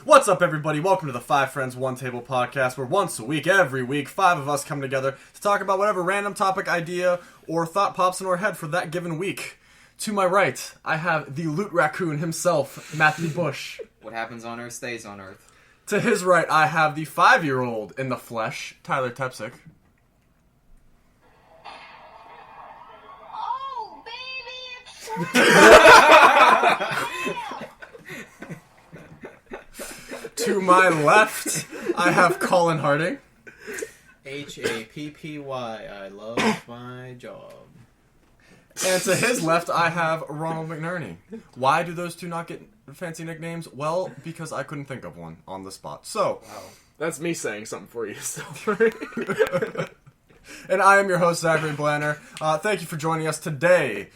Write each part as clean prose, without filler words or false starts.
What's up, everybody? Welcome to the Five Friends, One Table podcast, where once a week, every week, five of us come together to talk about whatever random topic, idea, or thought pops in our head for that given week. To my right, I have the loot raccoon himself, Matthew Bush. What happens on Earth stays on Earth. To his right, I have the 5-year-old in the flesh, Tyler Tepsick. Oh, baby, it's To my left, I have Colin Harding. Happy, I love my job. And to his left, I have Ronald McNerney. Why do those two not get fancy nicknames? Well, because I couldn't think of one on the spot. So, Wow. That's me saying something for you. So. And I am your host, Zachary Blanner. Thank you for joining us today.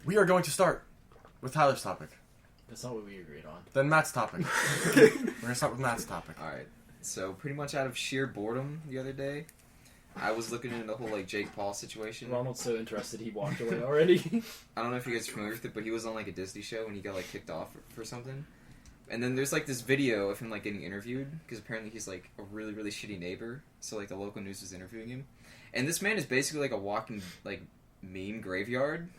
We are going to start with Tyler's topic, That's not what we agreed on. then Matt's topic. We're going to start with Matt's topic. Alright, so pretty much out of sheer boredom the other day, I was looking into the whole, Jake Paul situation. Ronald's so interested he walked away already. I don't know if you guys are familiar with it, but he was on, a Disney show and he got, kicked off for something. And then there's, this video of him, getting interviewed, because apparently he's, a really, really shitty neighbor. So, the local news was interviewing him. And this man is basically, a walking, meme graveyard.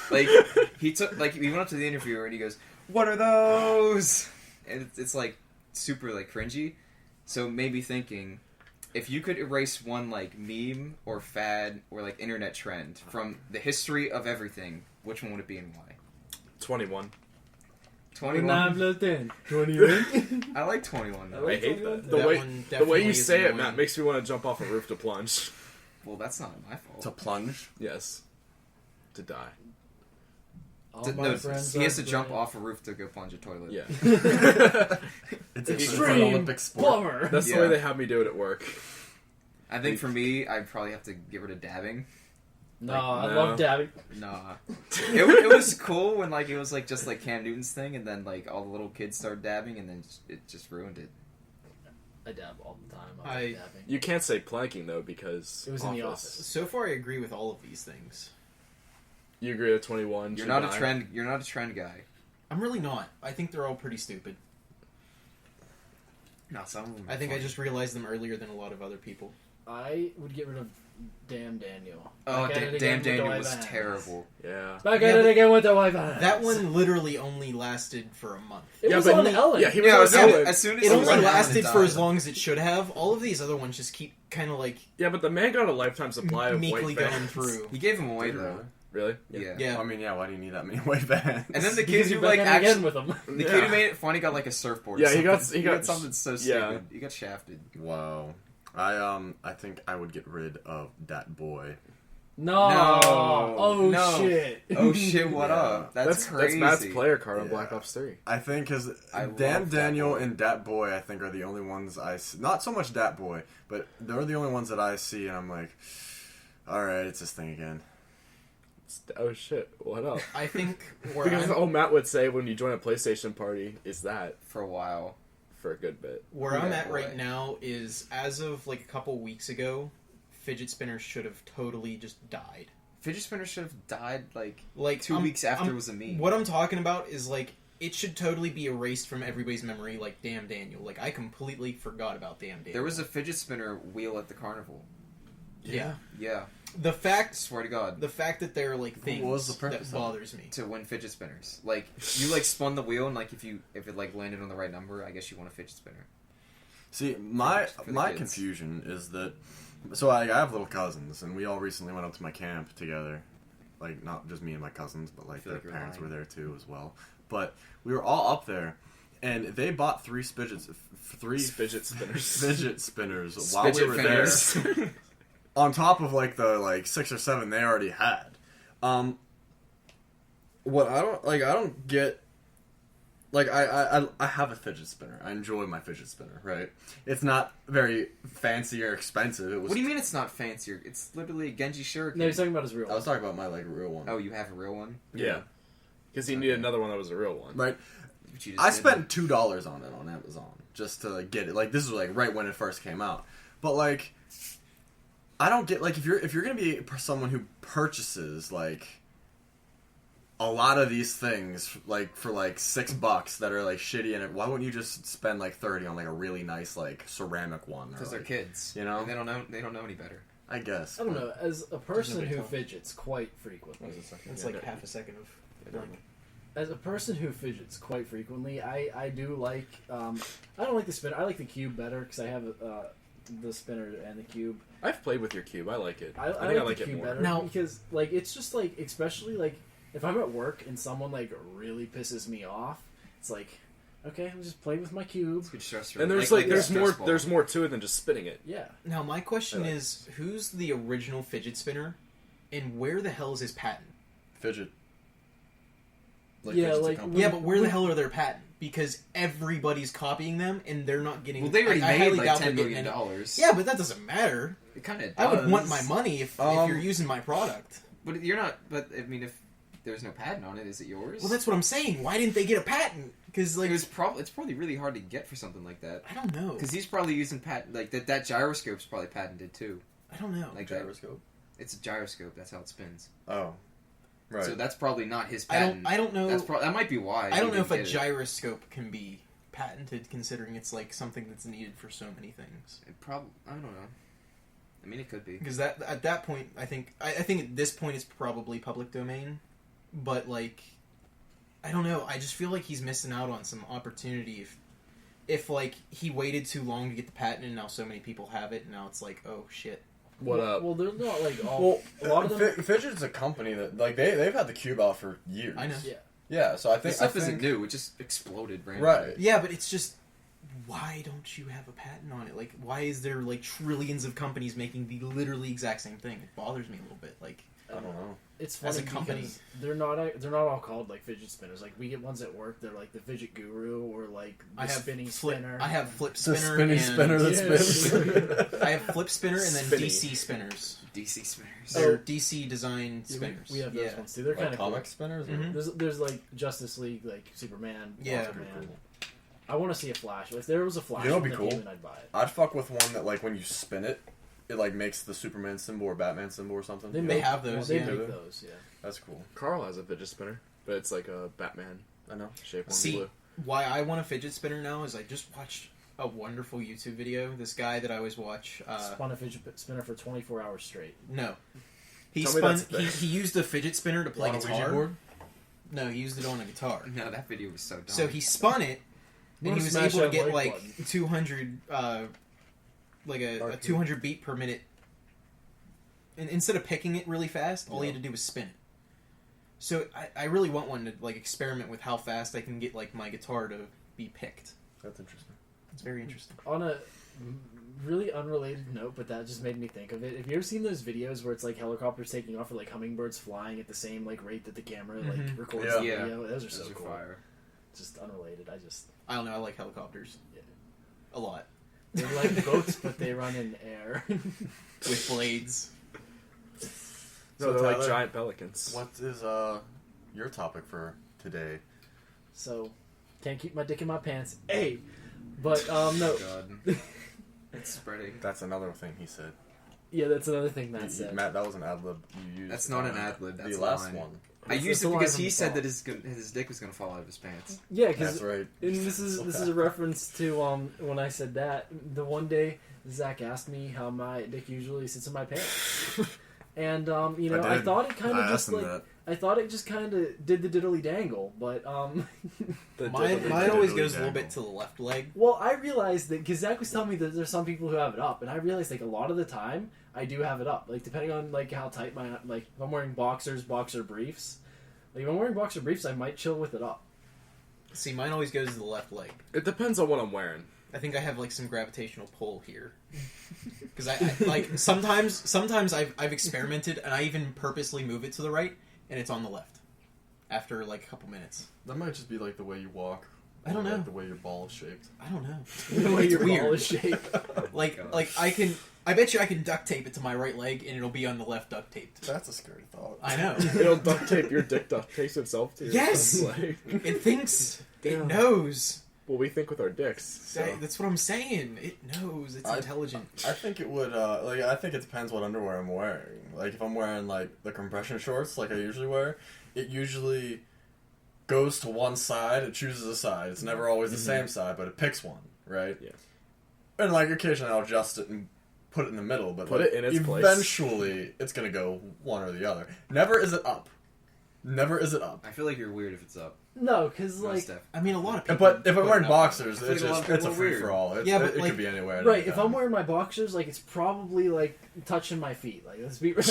He went up to the interviewer and he goes, "What are those?" And it's super, cringy. So it made me thinking, if you could erase one, meme or fad or, internet trend from the history of everything, which one would it be and why? 21. 21? 21. I like 21, though. I hate that. That The one way definitely you is say it, annoying. Matt, makes me want to jump off a roof to plunge. Well, that's not my fault. To plunge. Yes. To die. No, he has to jump off a roof to go plunge a toilet. Yeah. It's Extreme an Olympic sport. plumber. That's the Yeah. way they have me do it at work. I think for me, I'd probably have to get rid of dabbing. No, I no. love dabbing. Nah. It was cool when, it was, just, Cam Newton's thing, and then, all the little kids started dabbing, and then it just ruined it. I dab all the time. I I- love dabbing. You can't say planking, though, because... It was in the office. So far, I agree with all of these things. You agree with 21. You're should not a die? trend. You're not a trend guy. I'm really not. I think they're all pretty stupid. No, some of them. I think I just realized them earlier than a lot of other people. I would get rid of Damn Daniel. Oh, Back at it Damn again with the Daniel white was vans. terrible. Yeah. Back Yeah, at it but again with the white vans. That one literally only lasted for a month. It Yeah, was but on no- Ellen. yeah, he was Yeah, on as Ellen. soon, as soon as It he only went down lasted and for as died. long as it should have. All of these other ones just keep kind of Yeah, but the man got a lifetime supply of meekly white going vans. through. He gave him away though. Really? Yeah. Yeah. I mean, why do you need that many white vans? And then the kid Because who you're back at it again actually, with them. the kid who made it funny got a surfboard. or Yeah, he got- something. he got- something so yeah. stupid. He got shafted. Wow. I think I would get rid of that boy. No. No. Oh No. shit. Oh shit! What Yeah. up? That's crazy. That's Matt's player card on Yeah. Black Ops 3. I think because I Damn love Dat Daniel Boy. and Dat Boy, I think, are the only ones not so much Dat Boy, but they're the only ones that I see, and I'm like, all right, it's this thing again. Oh shit, what up? I think where Because I'm, all Matt would say when you join a PlayStation party is that For a while. for a good bit. where I'm Yeah, at right boy. now is, as of a couple weeks ago, fidget spinners should have totally just died. Fidget spinner should have died Like 2 weeks after it was a meme. What I'm talking about is it should totally be erased from everybody's memory. Like Damn Daniel. I completely forgot about Damn Daniel. There was a fidget spinner wheel at the carnival. yeah. Yeah, The fact swear to God. that they're things was the purpose that of it? bothers me. To win fidget spinners, you spun the wheel, and if it landed on the right number, I guess you won a fidget spinner. See, my for the my kids. confusion is that, so I have little cousins, and we all recently went up to my camp together. Not just me and my cousins, but feel their like you're parents lying. were there too as well. But we were all up there, and they bought three Fidget spinners. fidget spinners while we Fidget were fingers. there. On top of the 6 or 7 they already had. What I don't get. I have a fidget spinner. I enjoy my fidget spinner. Right? It's not very fancy or expensive. It was. What do you mean it's not fancier? It's literally a Genji Shuriken. No, he's talking about his real I was talking about my real one. Oh, you have a real one? Yeah. Because he needed another one that was a real one. Right. But you just I didn't. spent $2 on it on Amazon just to get it. This was right when it first came out. But I don't get if you're gonna be someone who purchases a lot of these things, like for like $6 that are like shitty in it, why wouldn't you just spend like 30 on like a really nice like ceramic one? Because like, they're kids, you know? And they don't know any better. I guess. I don't know. As a person who tell. fidgets quite frequently, It's like half a second of blank. as a person who fidgets quite frequently, I do like. I don't like the spinner. I like the cube better because I have the spinner and the cube. I've played with your cube. I like it. I think like I like the it cube more. better Now- because like it's just like especially like if I'm at work and someone like really pisses me off, it's like okay, I'm just playing with my cube. It's good stress And there's there's more to it than just spinning it. Yeah, Now my question Like- is, who's the original fidget spinner, and where the hell is his patent? Fidget. Yeah, Fidget's a like, company. Yeah, but where the hell are their patent? Because everybody's copying them, and they're not getting. Well, they already I made highly like doubt $10 they're million. getting any- Yeah, but that doesn't matter. It kind of. I would want my money if you're Um, using my product. But you're not. But I mean, if there's no patent on it, is it yours? Well, that's what I'm saying. Why didn't they get a patent? Because like, It's probably really hard to get for something like that. I don't know. Because he's probably using patent like that gyroscope's probably patented too. I don't know. Like that. Gyroscope. It's a gyroscope. That's how it spins. Oh. Right. So that's probably not his I patent. don't know. That might be why. I don't he know if a didn't get it. gyroscope can be patented, considering it's like something that's needed for so many things. I don't know. I mean, it could be. Because that at that point, I think at this point it's probably public domain. But like, I don't know. I just feel like he's missing out on some opportunity if like he waited too long to get the patent, and now so many people have it, and now it's like, oh shit. What up? Well, they're not like all. Well, a lot of them. Fidget's a company that like they've had the cube out for years. I know. Yeah. Yeah, so I This think stuff I isn't think, new. It just exploded randomly. Right. Yeah, but it's just, why don't you have a patent on it? Like, why is there like trillions of companies making the literally exact same thing? It bothers me a little bit. Like, I don't know. It's funny As a company. because they're not all called like fidget spinners. Like we get ones at work. They're like the fidget guru or like the I have spinning flip, spinner. I have flip It's a spinner. spinning and, spinner that Yeah. spins. I have flip spinner and then Spinny. DC spinners. DC spinners. They're DC design Yeah, spinners. we have those yeah. ones too. They're kind Like of comic spinners? or- Mhm. There's like Justice League, like Superman, Yeah. Aquaman. I want to see a Flash. If there was a Flash, You know what'd be one that cool? came in, I'd buy it. I'd fuck with one that like when you spin it, it like makes the Superman symbol or Batman symbol or something. They, You They know? have those, They yeah. make those, yeah. That's cool. Carl has a fidget spinner, but it's like a Batman I know. shape one. See, Blue. why I want a fidget spinner now is I just watched a wonderful YouTube video. This guy that I always watch. Spun a fidget spinner for 24 hours straight. No. He Tell me spun. that's He used a fidget spinner to play On a Ouija guitar. board? No, he used it on a guitar. No, that video was so dumb. So he spun it, and he was Smash able to that get like like button. 200, like a 200 beat per minute. And instead of picking it really fast, all he had to do was spin it. So I really want one to like experiment with how fast I can get like my guitar to be picked. That's interesting. It's very interesting. On a really unrelated note, but that just made me think of it. Have you ever seen those videos where it's like helicopters taking off or like hummingbirds flying at the same like rate that the camera like Mhm. records Yeah. the Yeah. video? Those are Those so are cool. fire. Just unrelated. I don't know. I like helicopters. Yeah. A lot. They're like boats, but they run in air. With blades. No, So they're like Tyler, giant pelicans. What is your topic for today? So can't keep my dick in my pants. Hey, but no. God. It's spreading. That's another thing he said. Yeah, that's another thing Matt You- said. Matt, that was an ad lib you used. That's not an on ad lib, that's the a last line. one. I It's used the it line because from he the said song. that his dick was gonna fall out of his pants. Yeah, That's because right. and this is a reference to when I said that the one day Zach asked me how my dick usually sits in my pants, and you know I did. thought it kind I of asked just him like that. I thought it just kind of did the diddly dangle, but Mine always goes a little bit to the left leg. well I realized that because Zach was telling me that there's some people who have it up, and I realized like a lot of the time I do have it up, like depending on like how tight my like if I'm wearing boxer briefs, like if I'm wearing boxer briefs I might chill with it up. See, mine always goes to the left leg. It depends on what I'm wearing. I think I have like some gravitational pull here. Because I like sometimes I've experimented and I even purposely move it to the right and it's on the left after like a couple minutes. That might just be like the way you walk. I don't or, like, know. the way your ball is shaped. I don't know. The way It's your weird. ball is shaped. Like gosh. I bet you I can duct tape it to my right leg and it'll be on the left duct taped. That's a scary thought. I know. It'll duct tape your dick duct tapes itself to your Yes! leg. It thinks. It Damn. knows. Well, we think with our dicks. So. That's what I'm saying. It knows. It's intelligent. I think it would, I think it depends what underwear I'm wearing. Like, if I'm wearing, like, the compression shorts, like I usually wear, it usually goes to one side. It chooses a side. It's never always the same side, but it picks one, right? Yeah. And like occasionally I'll adjust it and put it in the middle, but Put like, it in its place. eventually it's gonna go one or the other. Never is it up. Never is it up. I feel like you're weird if it's up. No, because No, like Steph. I mean, a lot of people. But if I'm put wearing it up. boxers, I feel it's like a lot just of it's a people are free weird. for all. Yeah, but it like- could be anywhere. at right, any if time. I'm wearing my boxers, like it's probably like touching my feet. Like let's be real.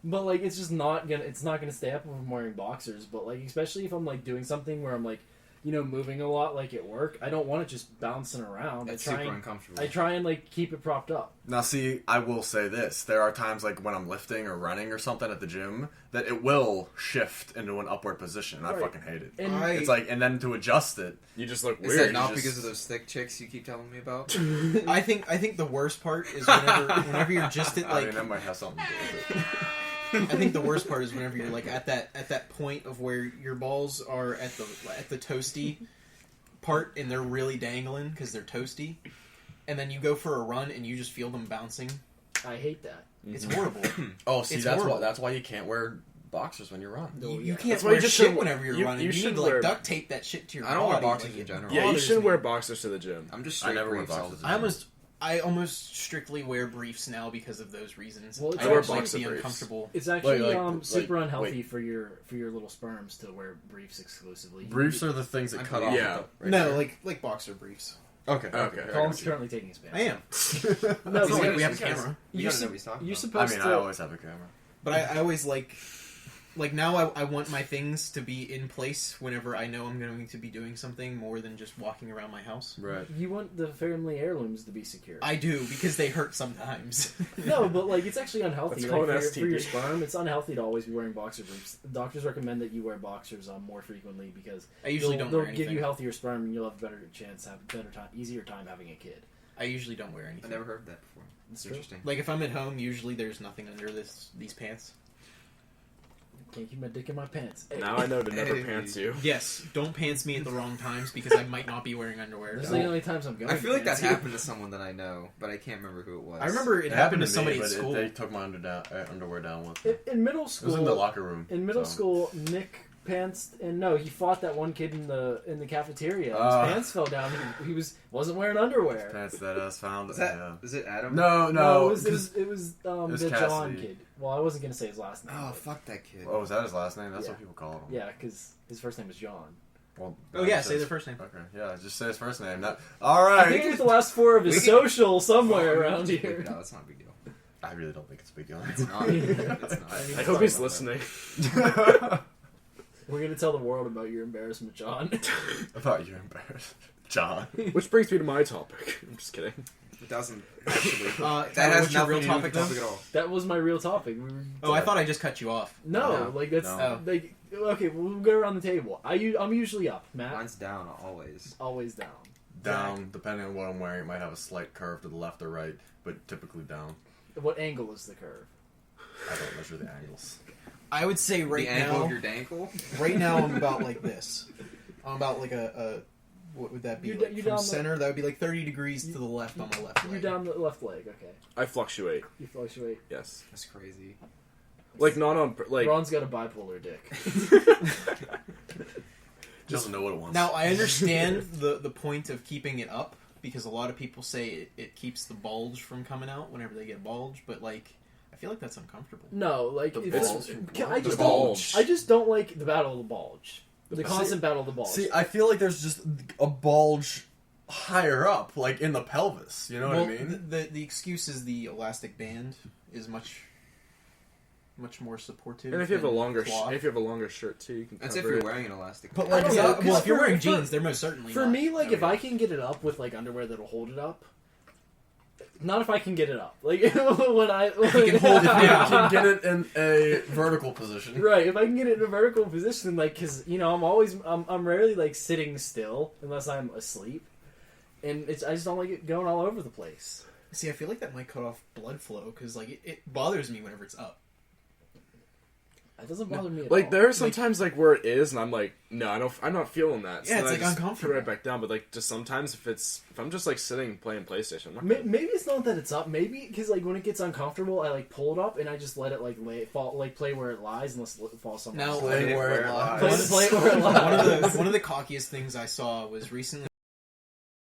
But like it's just not gonna stay up if I'm wearing boxers. But like especially if I'm like doing something where I'm like, you know, moving a lot like at work, I don't want it just bouncing around. It's I try super and, uncomfortable. I try and like keep it propped up. Now, see, I will say this: there are times like when I'm lifting or running or something at the gym that it will shift into an upward position. And I Right. fucking hate it. And It's like, and then to adjust it, You just look Is weird. that You not just- because of those thick chicks you keep telling me about? I think the worst part is whenever you're just at I like. mean, that might have something to do with it. I think the worst part is whenever you're like at that point of where your balls are at the toasty part and they're really dangling because they're toasty, and then you go for a run and you just feel them bouncing. I hate that. It's horrible. Oh, see, It's that's horrible. that's why you can't wear boxers when you run. You can't That's why wear you just shit shouldn't- whenever you're you- running. you You, should need to like wear- duct tape that shit to your I don't wear body. boxers Like, in general. Yeah, you bothers shouldn't me. wear boxers to the gym. I'm just I straight never wear briefs all boxers. the I time. almost strictly wear briefs now because of those reasons. Well, it's I wear actually- boxer briefs. uncomfortable. It's actually like- super like- unhealthy for your little sperms to wear briefs exclusively. Briefs are the things that cut off. Yeah. Right No, there. like boxer briefs. Okay. Okay. I Colin's got you. currently taking his pants. I am. No, It's not but like you- we have a You guys- camera. You You're gotta know sup- what he's talking you're about. I supposed mean, to. I always have a camera. But I always like now I want my things to be in place whenever I know I'm going to be doing something more than just walking around my house. Right. You want the family heirlooms to be secure. I do because they hurt sometimes. No, but like it's actually unhealthy. That's Like, called an for your STD. sperm, it's unhealthy to always be wearing boxer briefs. Doctors recommend that you wear boxers more frequently because I usually they'll don't wear give anything. you healthier sperm and you'll have a better chance, have a better time, easier time having a kid. I usually don't wear I anything. never heard of that before. It's It's true. interesting. Like if I'm at home, usually there's nothing under these pants. Can't keep my dick in my pants. Hey. Now I know to never Hey. pants you. Yes, don't pants me at the wrong times because I might not be wearing underwear. Those are the only times I'm going. I feel like that to happened to someone that I know, but I can't remember who it was. I remember it happened to somebody me, at but school. they took my underwear down with them. In middle It school, was in the locker room. In middle so. school, Nick pants and no, he fought that one kid in the cafeteria. His Ah. pants fell down. He wasn't wearing underwear. Pants that us found. Is that yeah. is it Adam? No, No, it was 'cause- was the John Cassidy. kid. Well, I wasn't gonna say his last name. Oh but- fuck that kid. Oh, is that his last name? That's Yeah. what people call him. yeah, because his first name was John. Well, Oh yeah, just say their first name. Okay, yeah, just say his first name. Not, all I right. think it was the last four of his We can- social somewhere Oh, around bleep here. it out, that's not a big deal. I really don't think it's a big deal. It's not. It's not. I hope he's listening. We're gonna tell the world about your embarrassment, John. I thought you were embarrassed, John. Which brings me to my topic. I'm just kidding. It doesn't actually. That That has what's your nothing real to do with topic the though? topic at all. That was my real topic. Oh, I thought I just cut you off. No, like that's No. like okay. We'll go around the table. I'm usually up. Matt, Mine's down always. always down. Down, depending on what I'm wearing, it might have a slight curve to the left or right, but typically down. What angle is the curve? I don't measure the angles. I would say right the angle now, of your dankle. right now I'm about like this. I'm about like a what would that be? You're Like you're from down the- center, that would be like 30 degrees to the left on my left You're leg. down the left leg. Okay, I fluctuate. you fluctuate. Yes. That's crazy. Like not on like. Ron's got a bipolar dick. Doesn't know what it wants. Now I understand the point of keeping it up because a lot of people say it keeps the bulge from coming out whenever they get bulge, but like I feel like that's uncomfortable. No, like The if bulge. it's- I just The don't. bulge. I just don't like the battle of the bulge. The See- constant battle of the bulge. See, I feel like there's just a bulge higher up, like in the pelvis. You know what I mean? The excuse is the elastic band is much more supportive. And if you have a than longer, cloth. if you have a longer shirt too, you can. That's if cover you're it. wearing an elastic. But band. like, I don't yeah, know, well, 'cause if you're for- wearing for- jeans, they're most certainly For not. me, like Oh, if yeah. I can get it up with like underwear that'll hold it up. Not if I can get it up. Like when I can hold it You down. can get it in a vertical position. Right, if I can get it in a vertical position, like, because, you know, I'm rarely, like, sitting still unless I'm asleep. And I just don't like it going all over the place. See, I feel like that might cut off blood flow because like it bothers me whenever it's up. That doesn't bother me at Like all. there are sometimes like where it is, and I'm like, no, I'm not feeling that. So Yeah, then it's, I like, just uncomfortable. Put it right back down. But like just sometimes if I'm just like sitting playing PlayStation, I'm not Maybe it's not that it's up. Maybe because like when it gets uncomfortable, I like pull it up and I just let it like play where it lies and let it fall somewhere. Now, else. Play where it lies. Play it where it lies. one of the cockiest things I saw was recently